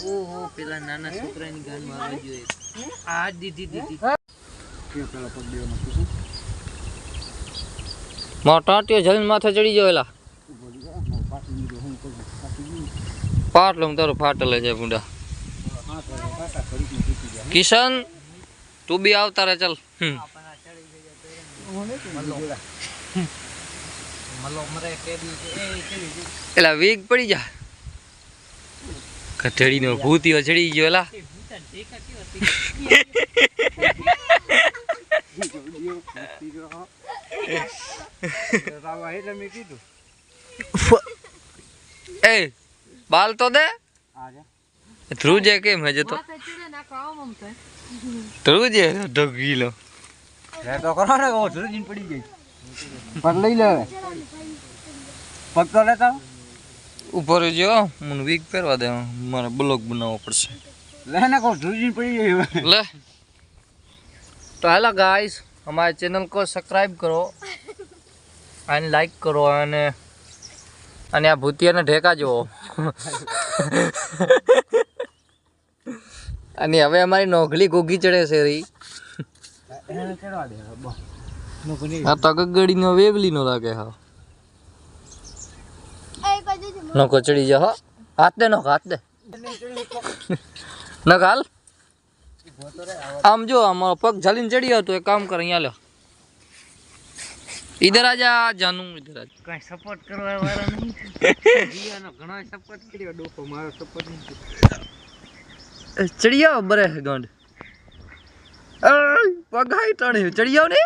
ઓહો પેલા નાના છોકરાની ગાનમાં આવી જોઈએ આ દીદી કે પેલા પગ દેવાનો પૂછું મારો ટાંટિયો જમીન માથે ચડી ગયો એલા પાટલો તારો ફાટલે છે ગુંડા કિશન તું બી આવતા રે ચાલ એલા વીક પડી જા કઠેડી નો ભૂતિયો ચડી ગયો એલા એ બાલ તો દે ધ્રુવ જે કેમ હજે તો ધ્રુવ જે ઢગીલો તો કરો ને ઓ ધ્રુજીન પડી ગઈ પગ લઈ લે પગ તો લેતા ઉપર જો મને વીક પહેરવા દે મારે બ્લોગ બનાવવો પડશે લે ને કો ધ્રુજીન પડી ગઈ ले तो हेलो गाइस हमारे चैनल को सब्सक्राइब करो एंड लाइक करो અને આ ભૂતિયાને ઢેકા જોવો અને હવે અમારી નોકલી ગોગી ચડે છે રી એને ચડવા દે આ તો ગગડીનો વેવલીનો લાગે હા નકો ચડી જા હાથ દે હાથ દે ન હાલ આમ જો અમારો પગ ઝાલીને ચડી આવતો એક કામ કર અહીંયા લો इधर आजा जानू इधर आजा કઈ સપોર્ટ કરવા વાળા નહીં જીયાનો ઘણો સપોર્ટ કર્યો ડોકો મારો સપોર્ટ નહીં ચડી આવ બરે ગાંડ પગ હાઈ ટણે ચડી આવ ને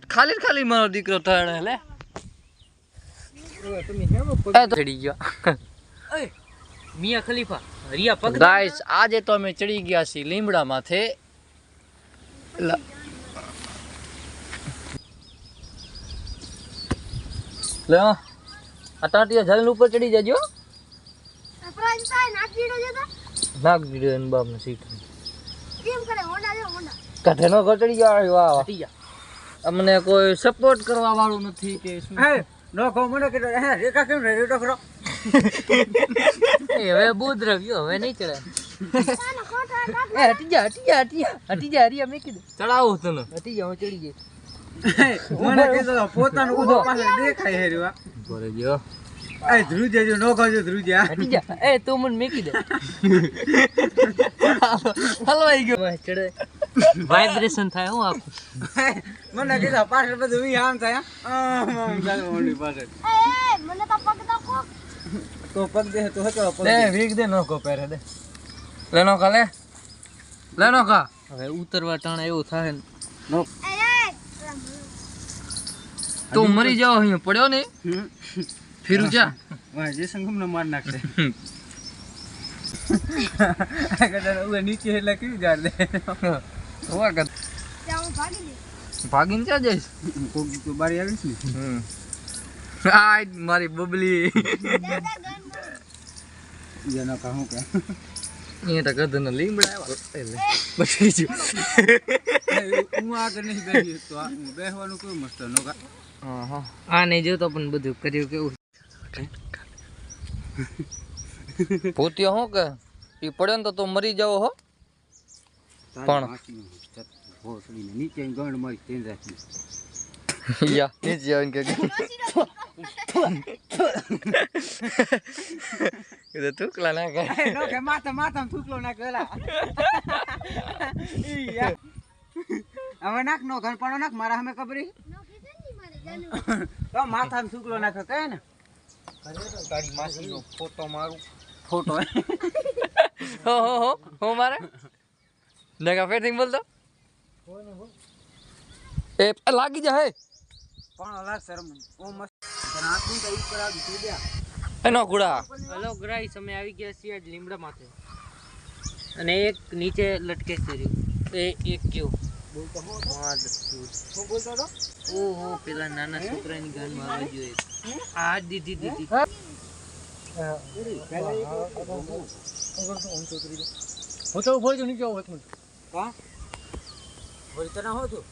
ખાલી ખાલી મારો દીકરો ટણે લે તમે હેમો પગ ચડી ગયો ઓય મિયા ખલીફા રિયા પગ ગાઈસ આજે તો અમે ચડી ગયા છીએ લીમડા માથે લે અટાટિયા ઝાલ ઉપર ચડી જજો નાક દીડો એન બાપ ને સીટ કેમ કરે હોના જો હોના કાઠેનો ચડી જાય વાહ હટી જા અમને કોઈ સપોર્ટ કરવા વાળું નથી કે શું હે નો કો મને કે હે રેખા કેમ રે ડોકરો એ હવે બુધ રહ્યો હવે નહીં ચડે એ હટી જા હરિયા મેં કીધું ચડાવું તને હટી જા હું ચડી ગઈ મને કીધું પોતાનું ઉભો પાસે દેખાય હેરવા બોલે જો એ ધ્રુજે જો નો કહો ધ્રુજ્યા હટી જા એ તું મને મેકી દે હલવાઈ ગયો ચડે વાઇબ્રેશન થાય હું આખું મને કીધું પાછળ બધું વી આમ થાય આમ ચાલો ઓલી પાછળ મને તો પગ દો કો તો પગ દે તો હતો પગ દે વીક દે નો કો પહેરે દે લેનો કા લેનો કા હવે ઉતરવા ટાણે એવું થાય ને નો તું મરી જાવ અહીં પડ્યો ને ફીરું જા વાહ જે સંગમ ને માર નાખશે આગળ ઓય નીચે એટલે કેવી ગાડ દે હોવા કર જાઉં ભાગી લે ભાગીને ચા જઈશ કોક તો બારી આવીશ ને આ મારી બબલી જેનો કહું કે એ તો કદનો લીમડા આવ્યા એટલે બચી ગયો હું આગળ નહીં બેસી તો હું બેસવાનું કોઈ મસ્ત નો કા આ નહીં જોતો પણ બધું કર્યું કેવું ભૂતિયો હું કે એ પડ્યો ને તો મરી જાવ હો પણ નીચે ગંડ મારી તેન રાખી યા નીચે આવીને કે એ તો તુકલા ના કરે નો કે માથા થૂકલો ના કેલા હવે નાખ નો ઘર પાડો નાખ મારા હમે કબરી નો કીધે ની મારે જાનું તો માથામાં થૂકલો નાખ કહે ને તારી માસીનો ફોટો મારું ફોટો હો મારે નકા ફેર થિંગ બોલતો એ લાગી જા હે પણ અલા શરમ ઓ મસ્ત રાતની તો ઉપર આવી દીધા એનો ગુડા હેલો ગાઈસ અમે આવી ગયા છીએ લીમડા માથે અને એક નીચે લટકે છે એ એક કયો બોલતો હો હું બોલતો તો ઓહો પેલા નાના છોકરાની ગાનમાં આવી જોઈએ આ દીદી હું તો બોલ જો નીચે આવો કા બોલતો ના હો તું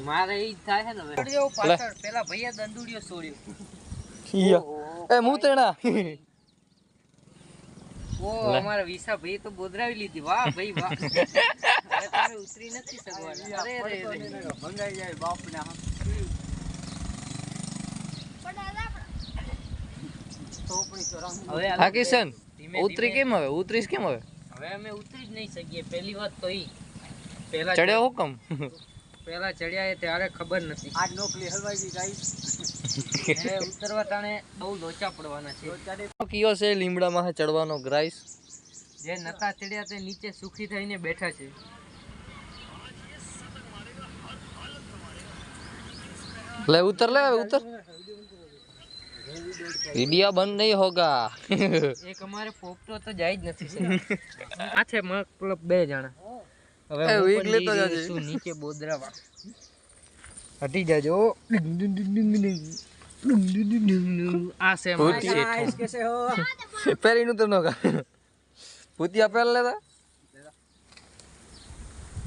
મારે ઈ થાય છે ને હવે પાછળ પેલા ભૈયા દંડુડિયો છોડ્યો એ મુતેણા ઓ અમારા વિસા ભાઈ તો બોદરાવી લીધી વાહ ભાઈ વાહ હવે તમે ઉતરી નથી શકવાના અરે રે ભંગાઈ જાય બાપને હવે હા કિશન ઉતરી કેમ હવે ઉતરીશ કેમ હવે હવે અમે ઉતરી જ નહીં શકીએ પહેલી વાત તો ઈ પહેલા ચડ્યો હુકમ પહેલા ચડ્યા એ ત્યારે ખબર નથી આજ નોકરી હલવાઈ ગઈ ગાઈસ હવે ઉતરવા ટાણે બહુ લોચા પડવાના છે કયો છે લીમડામાં ચડવાનો ગ્રાઈસ જે નતા ચડ્યા તે નીચે સુખી થઈને બેઠા છે ले उतर वीडियो बंद नहीं होगा એક અમારે પોપટો તો જાય જ નથી આ છે મતલબ બે જણા હવે એ હું વીક પણ લેતો જઈ જાજે. રહ્યો છું નીચે બોદરાવા હટી જાજો આ છે ભૂતિયા. મારા कैसे हो पैरी नु तो नोगा भूतिया पहल लेता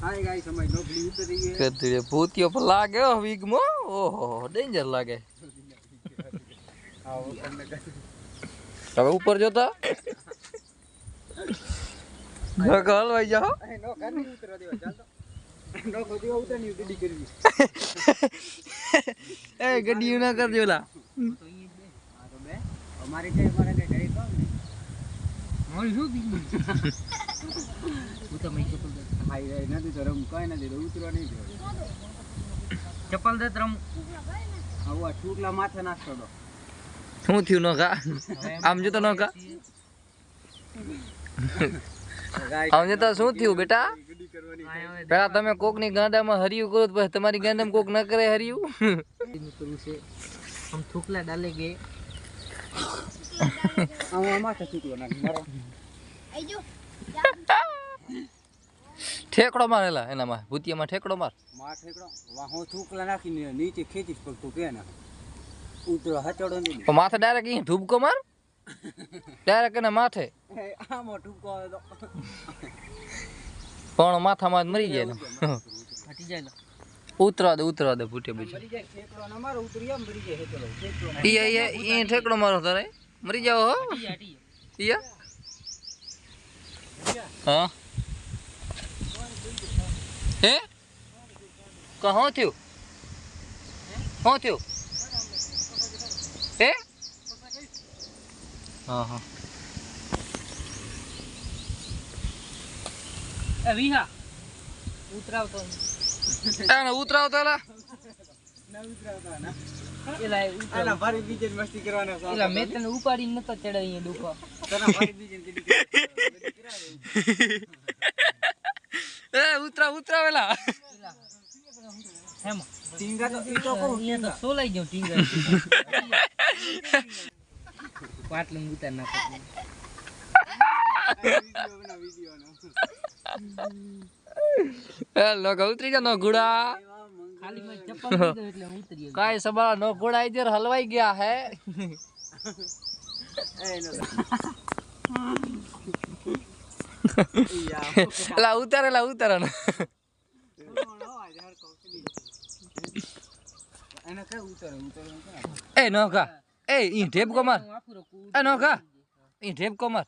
हाय गाइस हमारी नौकरी उतर रही है कतरे भूतियो पर लागे हो वीक मो ओहो डेंजर लागे आओ करने का હવે ઉપર જોતા નો કોલ ભાઈ જાઓ नो घर नहीं उतरवा देवा चल तो नो को देवा उतर नहीं उतरी करवी એ ગડી ના કરજો લા हां तो बे हमारे के घरे काम नहीं મોલ શું બીજું હું તો મેં ચપ્પલ દે हाय रे नदी तो रम काई नदी तो उतरवा नहीं देवा ચપ્પલ દે રમ आवा टूटला माथे नाखतो दो શું થયું નોકા આમ જો તો નોકા गाइस આમ જો તો શું થયું બેટા गड्डी करवानी પેલા તમે કોક ની ગાંડામાં હરિયું કરો તો પછી તમારી ગાંડામાં કોક ન કરે હરિયું કરું છે हम थूकला डालेंगे आवा माथे टूटवा नाख मारो આઈ જો ઠેકડો મારેલા એનામાં ભૂતિયામાં ઠેકડો માર माथे कड़ो वहां टूटला नाखी नीचे खेचीस पर तो के ना उतरो हचड़ो नहीं તો માથે ડાયરેક્ટ અહીં ઢૂબકો માર ડાયરેક્ટ એના માથે आमो टूको आवे तो પણ માથામાં જ મરી જાય ને हटी जाए ઉતરવા દે ભૂટે બીજે मरी जाए खेकड़ो ना मारो उतरिया मरी जाए हेचड़ो खेचड़ो ઈ ઠેકડો મારો તારે મરી જાવ હો हटी ઈ હા હે કહો થયું શું થયું હે હા હા ए विहा उतराव तो એને ઉતરાવ તો એલા ना उतरावता ना એલા આના ભારી બીજે મસ્તી કરવાના છે એલા મેં તને ઉપાડી નતો ચડાવી ડૂપા તના ભારી બીજે ગડી એ ઉતરાવ એલા હેમ ટીંગા તો ઈ તો કહું અહીંયા તો સોલાઈ જાઉં ટીંગા પાટલું ઉતાર નાખો વિડિયો નો એ લોકો ઉતરી જા નો ગુડા ખાલી મેં ચપ્પલ દઈ દો એટલે હું ઉતરી ગયો કાઈ સબા નો ગુડા ઇધર હલવાઈ ગયા હે એ નો એલા ઉતાર ને એને કે ઉતરે એ નોકા એ ઈ ઢેબકો માર વાપુરો કૂદ એ નોકા ઈ ઢેબકો માર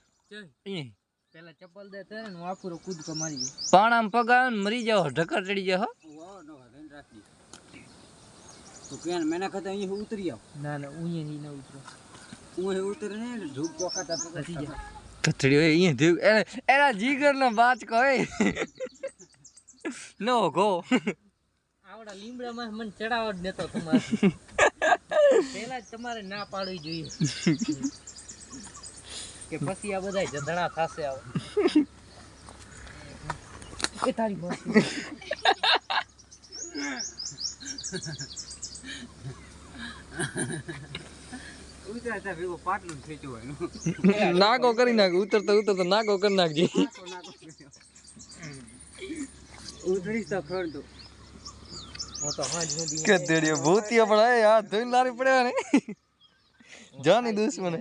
ઈ પેલા ચપ્પલ દે તને ને વાપુરો કૂદકો મારી ગયો પાણામ પગાન મરી જાવ ઢકર ચડી જાય હો વો નો હરેન રાખી તો કેન મેને કહેતા અહીં ઉતરી આવ ના ના ઉઈએ ની ન ઉતરો હું ઉતરે ને ધૂપ તો ખાતા હટી જા કથડી હોય ઈ ઢેબ એના જીગર નો બાચ કહે નો ગો આવડા લીમડામાં મને ચડાવવા જ નતો તમારે પહેલા જ તમારે ના પાડવી જોઈએ કે પછી આ બધા જધણા થાશે આવ એ તારી બસ ઉતરતા ભેગો પાટલું ખેંચો હોય નાગો કરી નાખ ઉતરતો નાગો કરી નાખજે ઉતરીશ તો ખર તો હું તો હાજ સુધી કે દેડિયો ભૂતિયા પણ આ હાથ ધોઈને લારી પડ્યા ને જાની દુશ્મન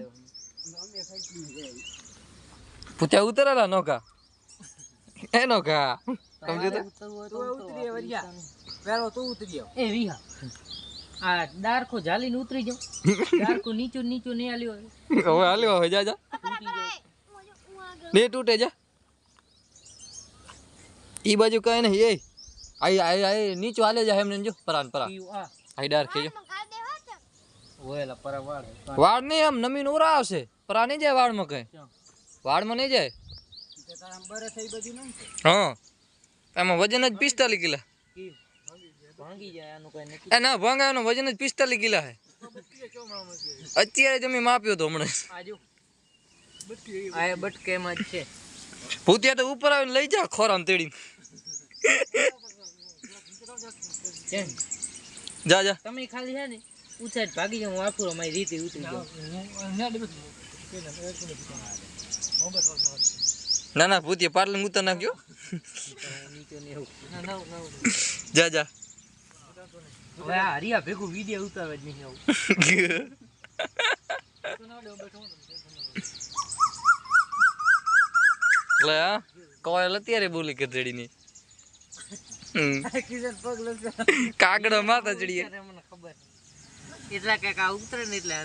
ભૂતિયા ઉતરેલા નોકા એ નોકા સમજો તો તું ઉતરી વરિયા પેલો તું ઉતરી આવ એ વિહા આ ડારકો ઝાલીને ઉતરી જાવ ડારકો નીચું નહીં આલ્યો હવે હાલ્યો હવે જા તૂટી જાય હું આગળ ને તૂટે જા ઈ બાજુ કઈ નહીં એ આઈ નીચે હાલે જાય એમને જો પરાન પરા આઈ ડાર ખેજો ઓએલા પર વાળ વાળ નહીં આમ નમીન ઉરા આવશે પરા નહીં જાય વાળમાં કઈ વાળમાં નહીં જાય હા એમાં વજન જ 45 કિલા ભાંગી જાય આનું કઈ નથી એ ના ભાંગાનું વજન જ 45 કિલા હે અત્યારે તમે માપ્યો તો હમણાં આજો આ બટકેમાં જ છે ભૂતિયા તો ઉપર આવીને લઈ જા ખોરામ તેડી કેમ જા જા તમે ખાલી છે ને ઉછાટ ભાગી જાવ હું આફુરો મારી રીતે ઉતરી જાઉં ના ના ભૂતિયા પાટલું ઉતર નાખ્યો નીચે ને એવું જા જા હવે આ હરિયા ભેગું વિડિયો ઉતારવા જ નહીં આવું લે આ કોયલ અત્યારે બોલી કે તેડીની કાગડો માથા ચડીએ મને ખબર એટલા કઈક આ ઉતરે ને એટલે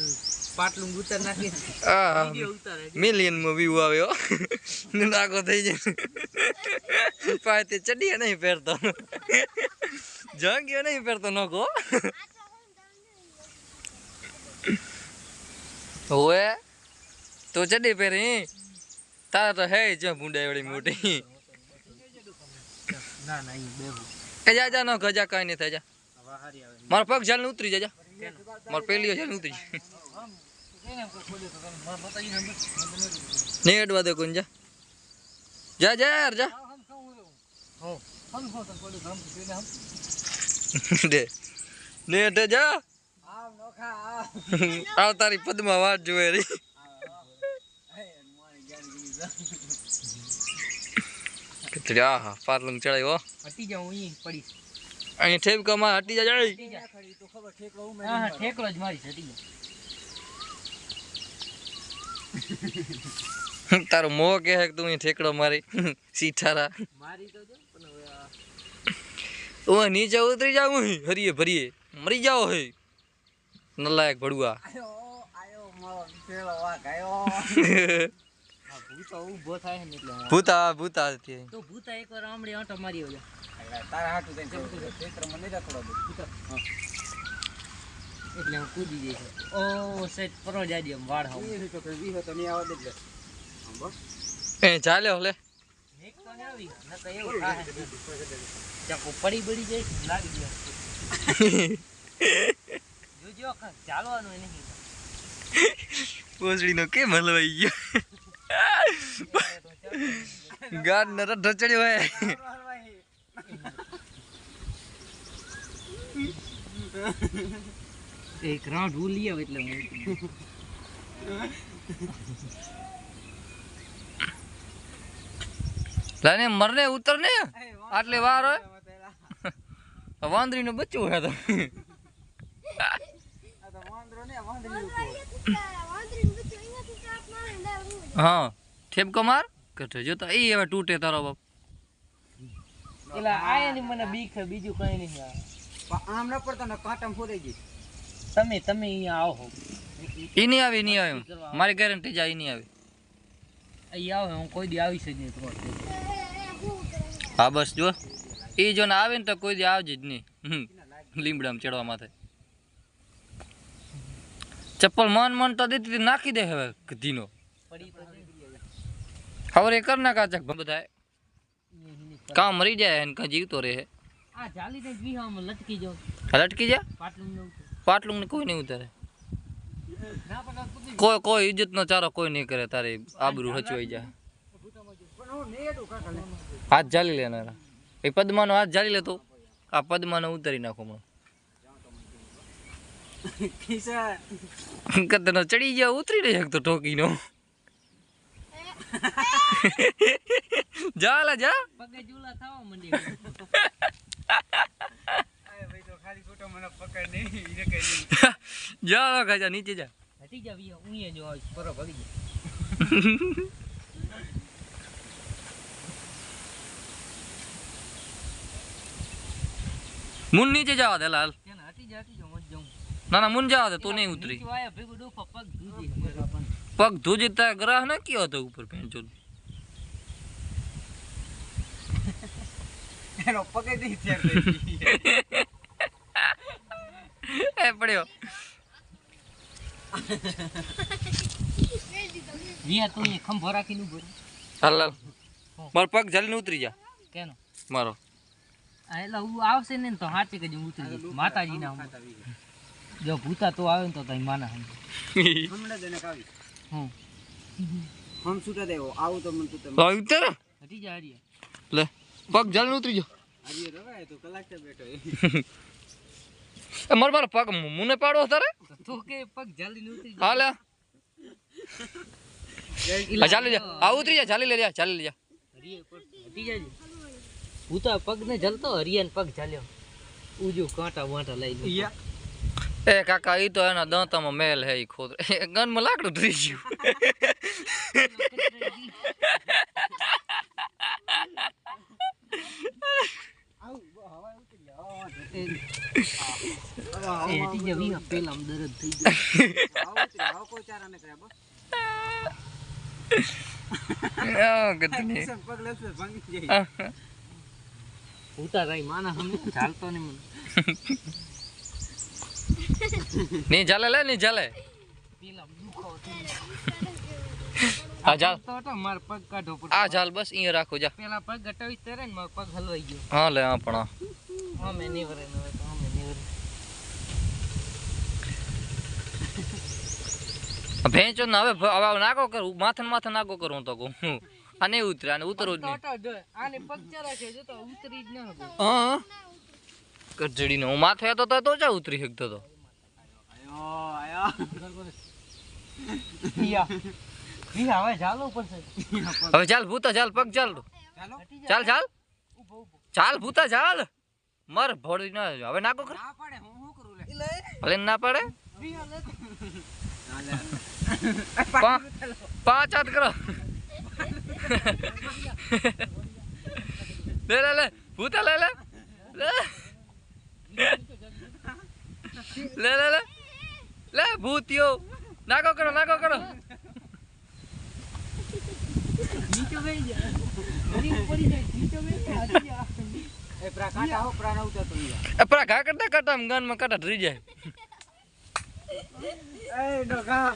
પાટલું ઉતર નાખી આ વિડિયો ઉતારે મિલિયન માં વ્યૂ આવ્યો નાકો થઈ જાય પાતે ચડીએ નહીં પહેરતો જંગિયો નહીં પહેરતો નકો ઓએ તો ચડી પહેરી તારા તો હે જ ભૂંડા એવડી મોટી ના ના અહીં બેહું એ જા જા નો ગજા કાઈ નહીં થાય જા હવે હારી આવે મારો પગ જાલ ઉતરી જા જા મારો પેલીઓ જાલ ઉતરી નહીં અડવા દે કોણ જા જા જા યાર જા દે ને અડે જા આવ તારી પદમાં વાત જોવે રી કેટલી આહા પાર્લંગ ચડાવ્યો હટી જાઉં અહીં પડી અહીં ઠેકમાં હટી જા જાય હા ઠેકલો જ મારી હટી જા તારો મોહ કે હે કે તું અહીં ઠેકડો મારી સીઠારા મારી તો જો પણ હવે આ ઓય નીચે ઉતરી જાવ હરીએ ભરીએ મરી જાઓ હે નલાયક ભડુઆ ભૂતો ઊભો થાય ને એટલે ભૂતા ભૂતા હતી તો ભૂતા એકવાર આમડે આંટો મારી આવ્યો એટલે હું કૂદી જઈશ ઓ સેટ પરો જાજે એમ વાળ હાવ એ ચાલ્યો લે એક તો ને આવી ન તો એવું થાય ચાકો પડી બડી જાય લાગી ગયો જોજો ચાલવાનું નહીં પોસડીનો કેમ હલવાઈ ગયો ગાડ ને રઢ ચડ્યો હે એક રાઉન્ડ હું લઈ આવ એટલે હું લાને મરને ઉતર ને આટલે વાર હોય વાંદરી નું બચ્ચું હે તો હા ઠેપકો માર કઠે જો તો એ હવે તૂટે તારો બાપ એલા આયાની મને બીક છે બીજું કઈ નહીં આમ ન પડતો ને કાંટામાં ફોડાઈ ગઈ તમે અહીંયા આવો ઈ નહીં આવે મારી ગેરંટી જાય ઈ નહીં આવે અહીં આવો હું કોઈ દી આવીશ જ નહીં તમારે હા બસ જો એ જો ને આવે ને તો કોઈ દી આવજે જ નહીં લીમડામાં ચડવા માથે ચપ્પલ મન તો દીધી નાખી દે હવે કધીનો પડી તો ખબર એ કર ના કાચક બધા કામ મરી જાય ને કાં જીવતો રહે આ જાલી ને વિહામાં લટકી જાવ લટકી જા પાટલું ન ઉતરે પાટલું ને કોઈ નહીં ઉતારે ના પણ કુદી કોઈ ઇજ્જત નો ચારો કોઈ નહીં કરે તારી આબરૂ હચવાઈ જાય હાથ જાલી લેનારા એ પદ્માનો હાથ જાલી લેતો આ પદ્માનો ઉતારી નાખો મને કદનો ચડી ગયા ઉતરી નહીં શકતો ટોકીનો જા લા જા પગે ઝૂલા થવા મંડી જા ખાજા નીચે જા હટી જા વિયા ઉઈએ જો આવીશ પરો ભાગી જા મુન નીચે જવા દે લાલ તેને હટી જા મત જાઉં ના ના મુન જવા દે તું નહીં ઉતરી નીચે વાયા ભેગું ડોફા પગ ધૂજી પગ ધોજી તાર ગ્રાહ ના કયો હતો ઉપર પેંચો એનો પગે દી શેર થઈ એ પડ્યો રિયા તું એ ખંભો રાખીને ઉભો રહે. હાલ હાલ મારો પગ જલ્દી ઉતરી જા કેનો મારો આ એટલે હું આવશે ને તો હાચે કે હું ઉતરી જઈશ. માતાજીના જો ભૂતા તો આવે ને તો તઈ માના હમ હમણાં જ એને કાવી હમ હમ છૂટા દેવો આવું તો મન તો તમે તો ઉતર હટી જા હરિયા. લે પગ જલ્દી ઉતરી જા આજે રવાય તો કલાક તો બેઠો એ મારો પગ મુને પાડો તારે તો તું કે પગ જલ્દી ને ઉતરી હાલ આ ચાલી જા આ ઉતરી જા ચાલી લે જા ચાલી લે જા હરિયા પર હટી જાજે. ભૂતા પગ ને જલતો હરિયા ને પગ ચાલ્યો ઉજો કાંટા વાંટા લઈ લે. એ કાકા ઈ તો એના દાંતામાં મેલ હે ઈ ખોદ ગનમાં લાકડું ધરી ગયું એ હટી જા વી પેલા દર્દ થઈ ગયો. આવો કોઈ ચારાને કરે બસ ગધની પગ લેશે ભાંગી જાય ભૂતા કઈ માના હમ ચાલતો ને મને ની ચાલે લે ની ચાલે પેલા દુખો થઈ આ ચાલ તો તો માર પગ કાઢો પડે. આ ચાલ બસ અહીંયા રાખો જા પેલા પગ ગટાવી તરે ને મારો પગ હલવાઈ ગયો. હા લે આ પણ હા મેં નહીં વરે ન હોય તો અમે નહીં વરે. ભેંચો ને હવે હવે નાકો કર માથે માથે નાકો કરું હું તો કહું આ નહીં ઉતરે આને ઉતરવું જ નહીં તો જો આને પગ ચરા છે જો તો ઉતરી જ ન હતો. હા કચડીને હું માથે હતો તો ચા ઉતરી શકતો તો આયો પિયા પિયા હવે ચાલો પડશે. હવે ચાલ ભૂતા ચાલ પગ ચાલ તું. ચાલો ચાલ ચાલ ઊભો ઊભો ચાલ ભૂતા ચાલ મર ભોડી ના હવે નાકો કર ના પડે હું શું કરું લે ભલે ના પડે પિયા લે પાંચ હાથ કરો લે લે લે ભૂતા લે લે લે લે લે લે ભૂતિયો નાકો કરો નીચે બેસી જા. હરી પડી જાય નીચે બેસી જા. હટી જા. એ પ્રા કાટા હો પ્રા ના ઉતરતો નહીં પરા ઘા કરતા ગાનમાં કાટા ધરી જાય એ ડોકા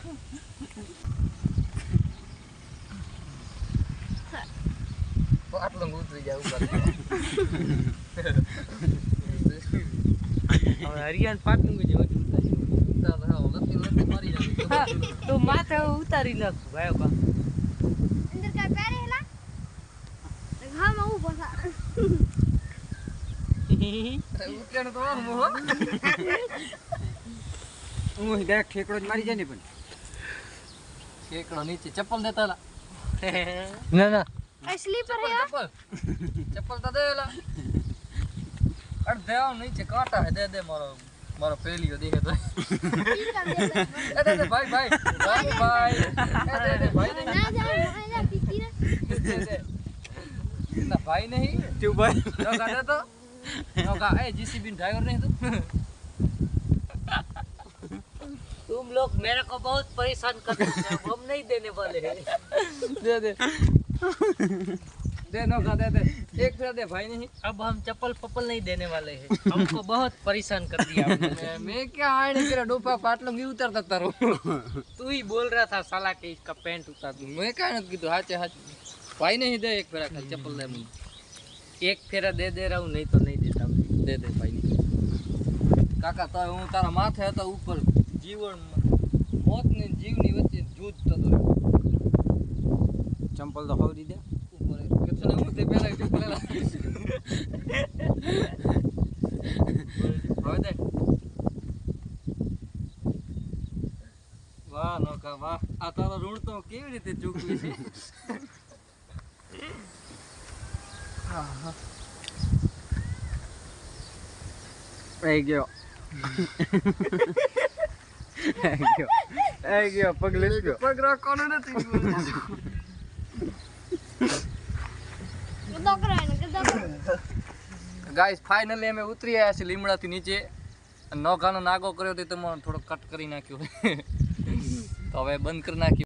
આટલું ઉતરી જાય ઉપર હવે હરિયાન પાટનું જો તો માથે ઉતારી નાખ ભાઈ બા. અંદર કાંઈ પહેરેલા? ઘામાં ઊભો થા. હું ડાયરેક્ટ ઠેકડો જ મારી જાય ને પણ એકડો નીચે ચપ્પલ દેતા ના ના આ સ્લીપર હે આ? ચપ્પલ તો દેલા અડધે નીચે કાંટા હે દે મારો પેલીઓ દેખે તો દે ભાઈ ભાઈ ભાઈ ના જાઓ પીતી ના ભાઈ નહીં તું ભાઈ નોકા દે તો नौका ए जीसीबी ड्राइवर नहीं तो तुम लोग मेरे को बहुत परेशान करते हैं, हम नहीं देने वाले हैं। दे नौका दे एक फिर दे भाई नहीं। अब हम चप्पल पप्पल नहीं देने वाले हैं, हमको बहुत परेशान कर दिया आपने। मैं क्या आने तेरा डोपा पाटलो नहीं उतरता तारो तू ही बोल रहा था साला के इसका पैंट उतार दूं। मैं क्या नहीं की तो हाथ भाई नहीं दे एक फेरा खाली चप्पल दे मुझे एक फेरा दे रहा हूँ, नहीं तो नहीं देता। दे दे भाई नहीं काका तो हूँ तारा माथे था ऊपर जीवन मौत ने जीवनी वच्चे जूझता तो चंपल तो हो दी दे ऊपर कितने मुझे पहला चप्पल ला हो दे वाह नौका वाह आ तारा ऋण तो केवी रीते चूकवी छे आई गयो आई गयो पग ले गयो पग राखવાનો નથી ગદો કરે ને ગદો કરે. ગાઈસ ફાઇનલી અમે ઉતરી આવ્યા છે લીમડાથી નીચે નોકાનો નાગો કર્યો તો તમને થોડો કટ કરી નાખ્યો તો હવે બંધ કરી નાખ્યો